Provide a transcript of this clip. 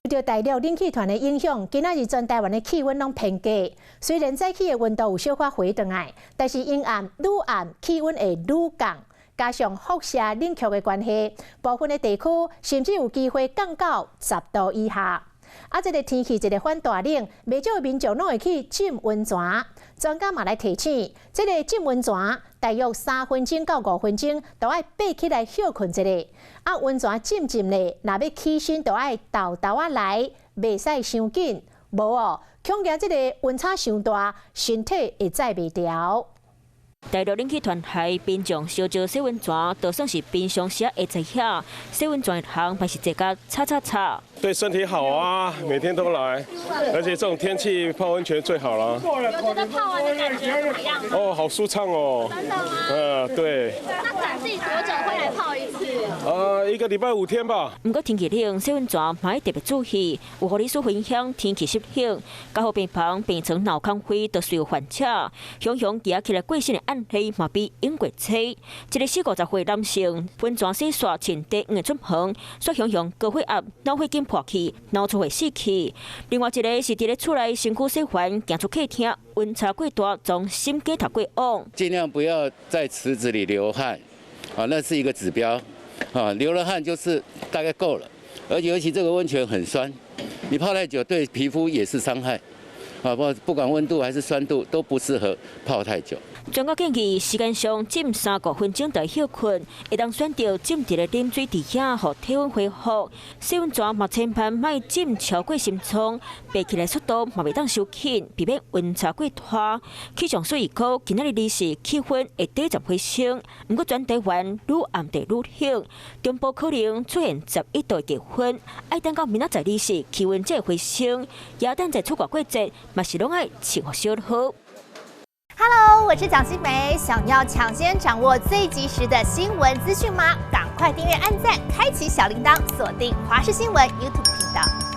受到大陆冷气团的影响，今仔日全台湾的气温拢偏低。虽然早起的温度有小可回转来，但是阴暗愈暗，气温会愈降。加上辐射冷却的关系，部分的地区甚至有机会降到10度以下。这个天气一个反大冷，不少民众拢会去浸温泉。专家嘛来提醒，这个浸温泉大约3分钟到5分钟，就要爬起来休困一下。温泉浸咧，若要起身，就要豆豆来，袂使伤紧。无恐惊这个温差伤大，身体会载袂调。大陆冷气团害民众烧烧洗温泉，就算是平常时会在遐洗温泉的行，嘛是坐甲擦。对身体好啊，每天都来，而且这种天气泡温泉最好了。有觉得泡完的感觉怎么样？哦，好舒畅哦。真的吗？对。那展示多久会来泡一次？1个礼拜5天吧。不过天气冷，洗温泉嘛要特别注意，有护理师分享天气湿冷，加护病房变成脑亢灰，都需要患者。雄举起来过身的案例嘛比英国多。一个40-50岁男性，温泉洗刷前第5个出门，说雄高血压、脑血筋破去，脑出血死去。另外一个是伫咧厝内身躯洗完，行出客厅，温差过大，从心肌头过往。尽量不要在池子里流汗，那是一个指标。流了汗就是大概够了，而且尤其这个温泉很酸，你泡太久对皮肤也是伤害。不管温度还是酸度都不适合泡太久。专家建议时间上浸3-5分钟就休困，会当选择浸伫咧冷水底下，让体温恢复。洗温泉嘛，千万莫浸超过深冲，爬起来速度嘛袂当伤紧，避免温差过大。气象署预估今仔日日时气温会短暂回升，不过全台湾愈暗地愈冷，中部可能出现11度低温，爱等到明仔载日时气温才会回升。也等在出国季节，嘛是拢爱穿好小好。Hello， 我是蒋欣梅。想要抢先掌握最及时的新闻资讯吗？赶快订阅、按赞、开启小铃铛，锁定华视新闻 YouTube 频道。